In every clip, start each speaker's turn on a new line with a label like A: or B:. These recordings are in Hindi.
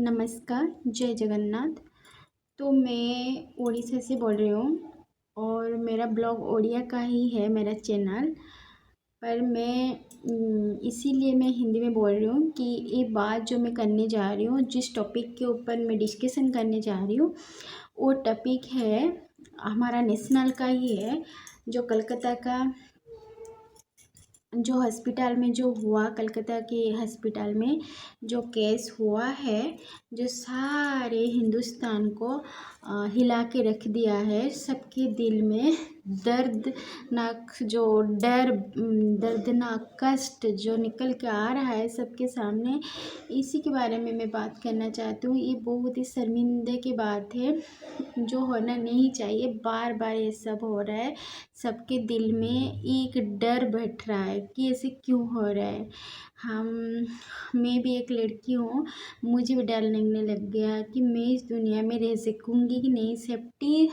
A: नमस्कार, जय जगन्नाथ। तो मैं उड़ीसा से बोल रही हूँ और मेरा ब्लॉग ओडिया का ही है मेरा चैनल। पर इसीलिए मैं हिंदी में बोल रही हूँ कि ये बात जो मैं करने जा रही हूँ, जिस टॉपिक के ऊपर मैं डिस्कशन करने जा रही हूँ, वो टॉपिक है हमारा नेशनल का ही है। जो कलकत्ता का जो हॉस्पिटल में जो हुआ, कलकत्ता के हॉस्पिटल में जो केस हुआ है, जो सारे हिंदुस्तान को हिला के रख दिया है। सबके दिल में दर्दनाक जो दर्दनाक कष्ट जो निकल के आ रहा है सबके सामने, इसी के बारे में मैं बात करना चाहती हूँ। ये बहुत ही शर्मिंदे की बात है, जो होना नहीं चाहिए। बार बार ये सब हो रहा है, सबके दिल में एक डर बैठ रहा है कि ऐसे क्यों हो रहा है। हम मैं भी एक लड़की हूँ, मुझे भी डर लगने लग गया कि मैं इस दुनिया में रह सकूँगी कि नहीं, सेफ्टी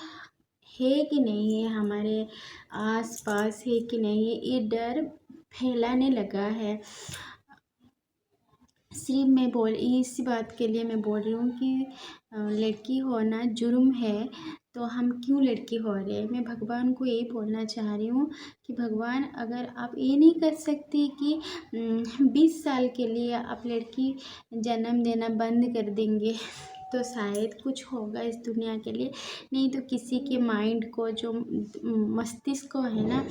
A: है कि नहीं है, हमारे आस पास है कि नहीं है, ये डर फैलाने लगा है। सिर्फ मैं बोल इसी बात के लिए मैं बोल रही हूँ कि लड़की होना जुर्म है, तो हम क्यों लड़की हो रहे हैं। मैं भगवान को यही बोलना चाह रही हूँ कि भगवान, अगर आप ये नहीं कर सकते कि 20 साल के लिए आप लड़की जन्म देना बंद कर देंगे, तो शायद कुछ होगा इस दुनिया के लिए। नहीं तो किसी के माइंड को जो मस्तिष्क को है ना,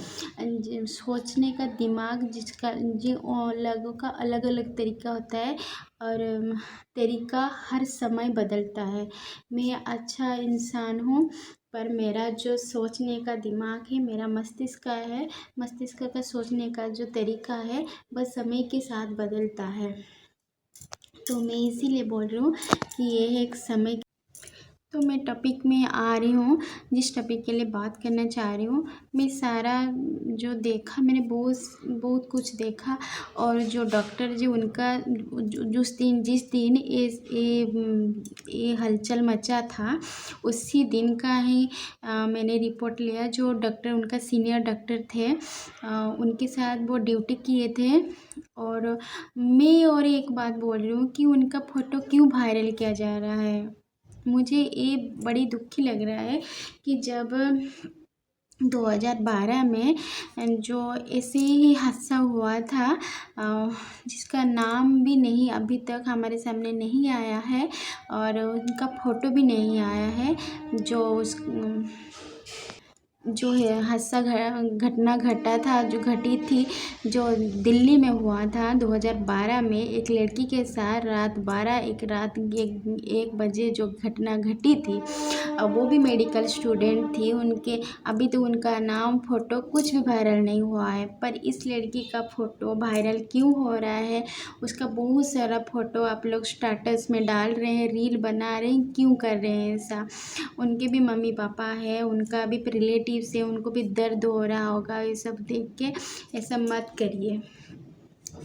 A: सोचने का दिमाग जिसका जिन लोगों का अलग अलग तरीका होता है, और तरीका हर समय बदलता है। मैं अच्छा इंसान हूँ, पर मेरा जो सोचने का दिमाग है, मेरा मस्तिष्क का है, मस्तिष्क का सोचने का जो तरीका है, बस समय के साथ बदलता है। तो मैं इसीलिए बोल रही हूँ कि ये एक समय। तो मैं टॉपिक में आ रही हूँ, जिस टॉपिक के लिए बात करना चाह रही हूँ। मैं सारा जो देखा, मैंने बहुत कुछ देखा। और जो डॉक्टर जी उनका जिस दिन ये हलचल मचा था, उसी दिन का ही मैंने रिपोर्ट लिया। जो डॉक्टर उनका सीनियर डॉक्टर थे, उनके साथ वो ड्यूटी किए थे। और मैं और एक बात बोल रही हूँ कि उनका फ़ोटो क्यों वायरल किया जा रहा है। मुझे ये बड़ी दुखी लग रहा है कि जब 2012 में जो ऐसे ही हादसा हुआ था, जिसका नाम भी नहीं अभी तक हमारे सामने नहीं आया है और उनका फ़ोटो भी नहीं आया है, जो है हादसा घटना घटा था, जो घटी थी, जो दिल्ली में हुआ था 2012 में, एक लड़की के साथ रात 1 बजे जो घटना घटी थी। अब वो भी मेडिकल स्टूडेंट थी। उनके अभी तो उनका नाम फ़ोटो कुछ भी वायरल नहीं हुआ है, पर इस लड़की का फ़ोटो वायरल क्यों हो रहा है। उसका बहुत सारा फ़ोटो आप लोग स्टेटस में डाल रहे हैं, रील बना रहे हैं, क्यों कर रहे हैं ऐसा। उनके भी मम्मी पापा है, उनका भी रिलेटिव से, उनको भी दर्द हो रहा होगा। ये सब देख के ऐसा मत करिए।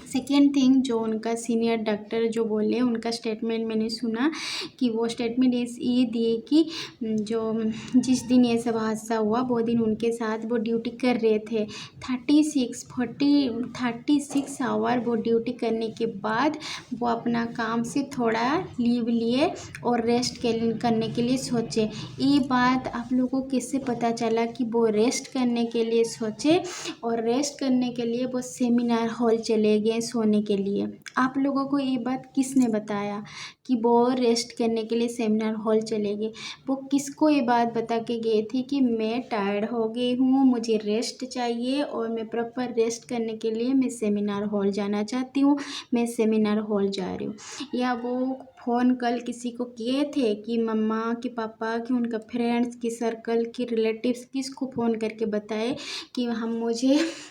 A: सेकेंड थिंग, जो उनका सीनियर डॉक्टर जो बोले, उनका स्टेटमेंट मैंने सुना कि वो स्टेटमेंट ये दिए कि जो जिस दिन ये सब हादसा हुआ, वो दिन उनके साथ वो ड्यूटी कर रहे थे। 36 आवर वो ड्यूटी करने के बाद वो अपना काम से थोड़ा लीव लिए और रेस्ट करने के लिए सोचे। ये बात आप लोगों को कैसे पता चला कि वो रेस्ट करने के लिए सोचे, और रेस्ट करने के लिए वो सेमिनार हॉल चले गए सोने के लिए। आप लोगों को ये बात किसने बताया कि वो रेस्ट करने के लिए सेमिनार हॉल चले गए। वो किसको ये बात बता के गए थे कि मैं टायर्ड हो गई हूँ, मुझे रेस्ट चाहिए और मैं प्रॉपर रेस्ट करने के लिए मैं सेमिनार हॉल जाना चाहती हूँ, मैं सेमिनार हॉल जा रही हूँ। या वो फ़ोन कल किसी को किए थे कि मम्मा कि पापा कि उनका फ्रेंड्स की सर्कल की रिलेटिव्स, किसको फ़ोन करके बताए कि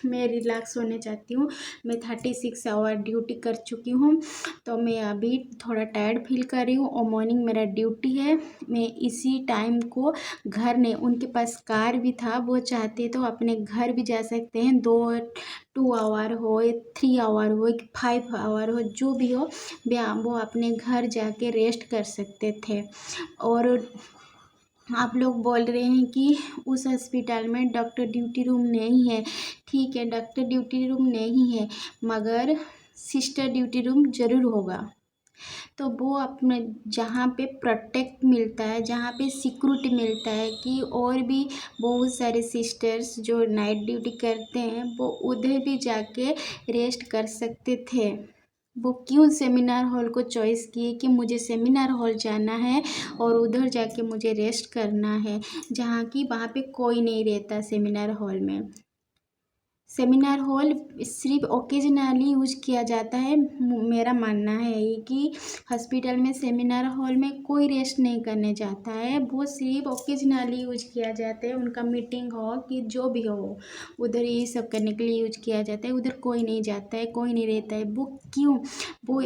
A: मैं रिलैक्स होने चाहती हूँ, मैं 36 आवर ड्यूटी कर चुकी हूँ, तो मैं अभी थोड़ा टायर्ड फील कर रही हूँ और मॉर्निंग मेरा ड्यूटी है। मैं इसी टाइम को घर नहीं, उनके पास कार भी था, वो चाहते तो अपने घर भी जा सकते हैं। 2 आवर हो, 3 आवर हो, 5 आवर हो, जो भी हो, वो अपने घर जाके रेस्ट कर सकते थे। और आप लोग बोल रहे हैं कि उस हॉस्पिटल में डॉक्टर ड्यूटी रूम नहीं है। ठीक है, डॉक्टर ड्यूटी रूम नहीं है, मगर सिस्टर ड्यूटी रूम ज़रूर होगा। तो वो अपने जहाँ पे प्रोटेक्ट मिलता है, जहाँ पे सिक्योरिटी मिलता है कि और भी बहुत सारे सिस्टर्स जो नाइट ड्यूटी करते हैं वो उधर भी जाके रेस्ट कर सकते थे। वो क्यों सेमिनार हॉल को चॉइस किए कि मुझे सेमिनार हॉल जाना है और उधर जाके मुझे रेस्ट करना है, जहाँ की वहाँ पे कोई नहीं रहता सेमिनार हॉल में। सेमिनार हॉल सिर्फ ओकेजनली यूज किया जाता है। मेरा मानना है ये कि हॉस्पिटल में सेमिनार हॉल में कोई रेस्ट नहीं करने जाता है, वो सिर्फ ओकेजनली यूज किया जाता है। उनका मीटिंग हो कि जो भी हो उधर ये सब करने के लिए यूज किया जाता है। उधर कोई नहीं जाता है, कोई नहीं रहता है। वो क्यों? वो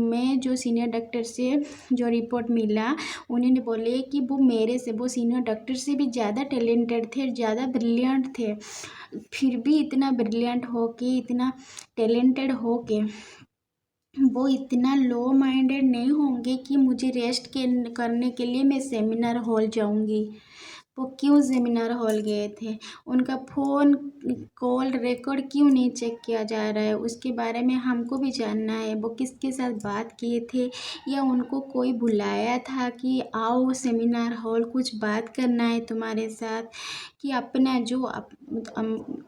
A: मैं जो सीनियर डॉक्टर से जो रिपोर्ट मिला उन्होंने बोले कि वो मेरे से, वो सीनियर डॉक्टर से भी ज़्यादा टैलेंटेड थे, ज़्यादा ब्रिलियंट थे। फिर भी इतना ब्रिलियंट हो के, इतना टैलेंटेड हो के वो इतना लो माइंडेड नहीं होंगे कि मुझे रेस्ट करने के लिए मैं सेमिनार हॉल जाऊंगी। वो क्यों सेमिनार हॉल गए थे? उनका फ़ोन कॉल रिकॉर्ड क्यों नहीं चेक किया जा रहा है? उसके बारे में हमको भी जानना है। वो किसके साथ बात किए थे, या उनको कोई बुलाया था कि आओ सेमिनार हॉल कुछ बात करना है तुम्हारे साथ, कि अपना जो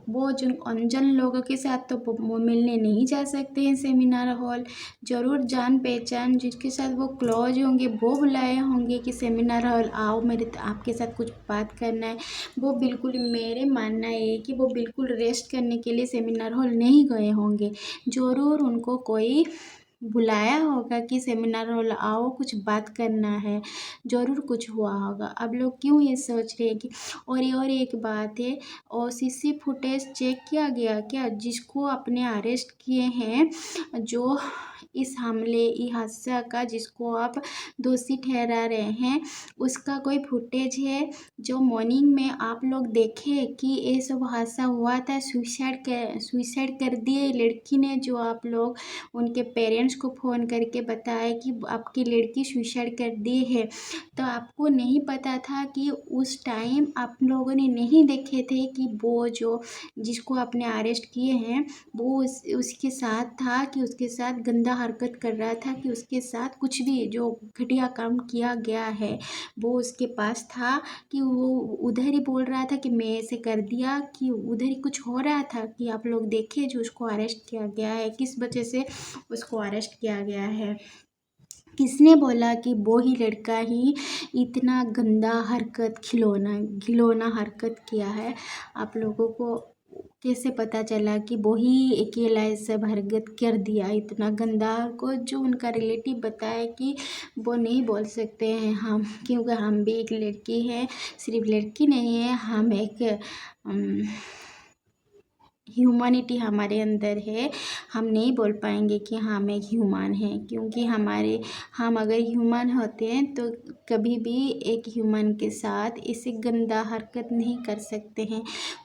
A: वो जो अनजान लोगों के साथ तो वो मिलने नहीं जा सकते हैं सेमिनार हॉल। ज़रूर जान पहचान जिसके साथ वो क्लोज होंगे वो बुलाए होंगे कि सेमिनार हॉल आओ, मेरे आपके साथ कुछ बात करना है। वो बिल्कुल, मेरे मानना है कि वो बिल्कुल रेस्ट करने के लिए सेमिनार हॉल नहीं गए होंगे। ज़रूर उनको कोई बुलाया होगा कि सेमिनार हॉल आओ कुछ बात करना है, ज़रूर कुछ हुआ होगा। अब लोग क्यों ये सोच रहे हैं कि और एक बात है, ओसीसी फुटेज चेक किया गया क्या? जिसको अपने अरेस्ट किए हैं, जो इस हमले, इस हादसा का जिसको आप दोषी ठहरा रहे हैं, उसका कोई फुटेज है जो मॉर्निंग में आप लोग देखे कि ये सब हादसा हुआ था, सुसाइड कर दिए लड़की ने, जो आप लोग उनके पेरेंट्स को फ़ोन करके बताया कि आपकी लड़की सुसाइड कर दी है। तो आपको नहीं पता था कि उस टाइम आप लोगों ने नहीं देखे थे कि वो जो जिसको आपने अरेस्ट किए हैं वो उसके साथ था, कि उसके साथ गंदा हरकत कर रहा था, कि उसके साथ कुछ भी जो घटिया काम किया गया है वो उसके पास था, कि वो उधर ही बोल रहा था कि मैं ऐसे कर दिया, कि उधर ही कुछ हो रहा था, कि आप लोग देखे जो उसको अरेस्ट किया गया है किस वजह से उसको अरेस्ट किया गया है। किसने बोला कि वो ही लड़का ही इतना गंदा हरकत, खिलौना हरकत किया है? आप लोगों को कैसे पता चला कि वो ही अकेला सब हरकत कर दिया इतना गंदा? को जो उनका रिलेटिव बताया कि वो नहीं बोल सकते हैं हम, क्योंकि हम भी एक लड़की है, सिर्फ लड़की नहीं है, हम एक ह्यूमैनिटी हमारे अंदर है। हम नहीं बोल पाएंगे कि हम एक ह्यूमन हैं, क्योंकि हम अगर ह्यूमन होते हैं तो कभी भी एक ह्यूमन के साथ ऐसे गंदा हरकत नहीं कर सकते हैं।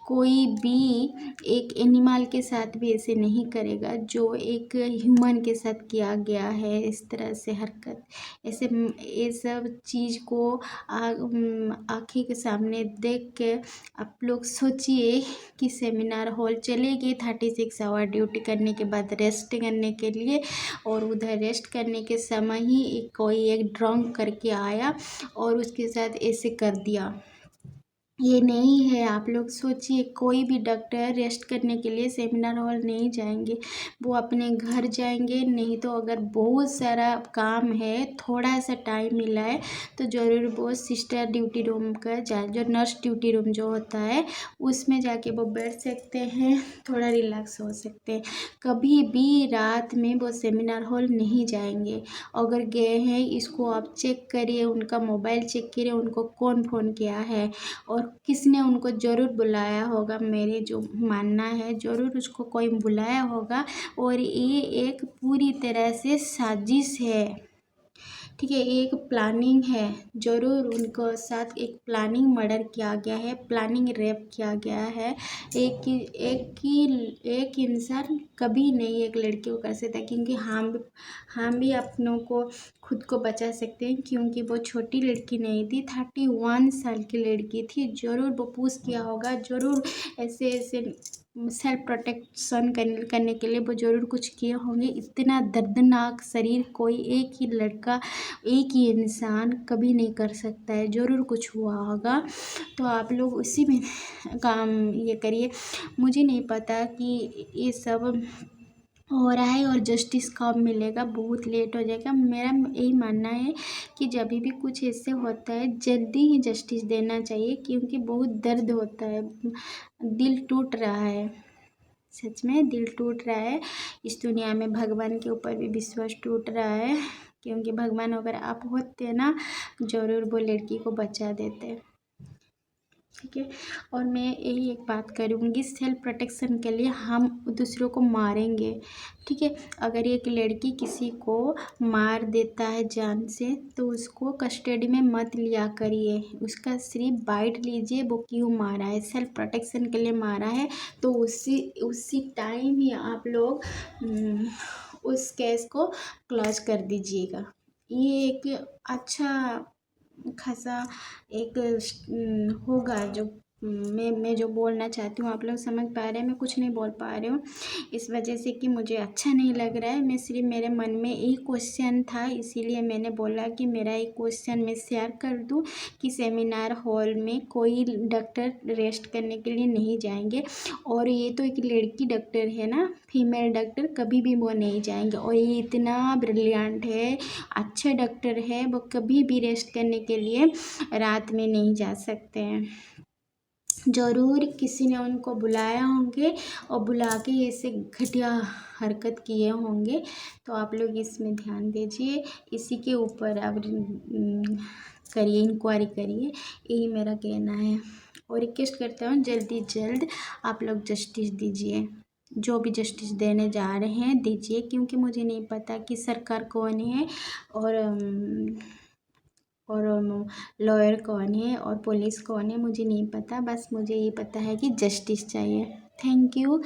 A: कोई भी एक एनिमल के साथ भी ऐसे नहीं करेगा जो एक ह्यूमन के साथ किया गया है इस तरह से हरकत। ऐसे ये सब चीज़ को आँखी के सामने देख के आप लोग सोचिए कि सेमिनार हॉल चले गए 36 आवर ड्यूटी करने के बाद रेस्ट करने के लिए, और उधर रेस्ट करने के समय ही कोई एक ड्रंक करके आया और उसके साथ ऐसे कर दिया। ये नहीं है। आप लोग सोचिए, कोई भी डॉक्टर रेस्ट करने के लिए सेमिनार हॉल नहीं जाएंगे, वो अपने घर जाएंगे। नहीं तो अगर बहुत सारा काम है, थोड़ा सा टाइम मिला है, तो ज़रूर वो सिस्टर ड्यूटी रूम का जो नर्स ड्यूटी रूम जो होता है उसमें जाके वो बैठ सकते हैं, थोड़ा रिलैक्स हो सकते हैं। कभी भी रात में वो सेमिनार हॉल नहीं जाएंगे। अगर गए हैं, इसको आप चेक करिए, उनका मोबाइल चेक करिए, उनको कौन फ़ोन किया है और किसने उनको ज़रूर बुलाया होगा। मेरे जो मानना है, ज़रूर उसको कोई बुलाया होगा, और ये एक पूरी तरह से साजिश है। ठीक है, एक प्लानिंग है। ज़रूर उनको साथ एक प्लानिंग मर्डर किया गया है, प्लानिंग रेप किया गया है। एक इंसान कभी नहीं एक लड़की को कर सकता, क्योंकि हम भी अपनों को खुद को बचा सकते हैं, क्योंकि वो छोटी लड़की नहीं थी, 31 साल की लड़की थी। ज़रूर वो पूछ किया होगा, ज़रूर ऐसे सेल्फ प्रोटेक्शन करने के लिए वो ज़रूर कुछ किए होंगे। इतना दर्दनाक शरीर कोई एक ही लड़का, एक ही इंसान कभी नहीं कर सकता है, ज़रूर कुछ हुआ होगा। तो आप लोग उसी में काम ये करिए। मुझे नहीं पता कि ये सब हो रहा है और जस्टिस कब मिलेगा, बहुत लेट हो जाएगा। मेरा यही मानना है कि जब भी कुछ ऐसे होता है जल्दी ही जस्टिस देना चाहिए, क्योंकि बहुत दर्द होता है, दिल टूट रहा है, सच में दिल टूट रहा है। इस दुनिया में भगवान के ऊपर भी विश्वास टूट रहा है, क्योंकि भगवान अगर आप होते ना ज़रूर वो लड़की को बचा देते। ठीक है। और मैं यही एक बात करूँगी, सेल्फ प्रोटेक्शन के लिए हम दूसरों को मारेंगे, ठीक है। अगर एक लड़की किसी को मार देता है जान से, तो उसको कस्टडी में मत लिया करिए, उसका सिर्फ बाइट लीजिए वो क्यों मारा है, सेल्फ प्रोटेक्शन के लिए मारा है, तो उसी टाइम ही आप लोग उस केस को क्लोज कर दीजिएगा। ये एक अच्छा खासा एक होगा जो मैं जो बोलना चाहती हूँ, आप लोग समझ पा रहे हैं, मैं कुछ नहीं बोल पा रही हूँ इस वजह से कि मुझे अच्छा नहीं लग रहा है। मैं सिर्फ मेरे मन में एक क्वेश्चन था, इसीलिए मैंने बोला कि मेरा एक क्वेश्चन मैं शेयर कर दूँ कि सेमिनार हॉल में कोई डॉक्टर रेस्ट करने के लिए नहीं जाएंगे, और ये तो एक लड़की डॉक्टर है ना, फीमेल डॉक्टर, कभी भी वो नहीं जाएंगे। और ये इतना ब्रिलियंट है, अच्छे डॉक्टर है, वो कभी भी रेस्ट करने के लिए रात में नहीं जा सकते हैं। ज़रूर किसी ने उनको बुलाया होंगे और बुला के ऐसे घटिया हरकत किए होंगे, तो आप लोग इसमें ध्यान दीजिए, इसी के ऊपर अब करिए, इंक्वायरी करिए, यही मेरा कहना है। और रिक्वेस्ट करता हूँ जल्दी जल्द आप लोग जस्टिस दीजिए, जो भी जस्टिस देने जा रहे हैं दीजिए, क्योंकि मुझे नहीं पता कि सरकार कौन है और लॉयर कौन है और पुलिस कौन है, मुझे नहीं पता, बस मुझे ये पता है कि जस्टिस चाहिए। Thank you.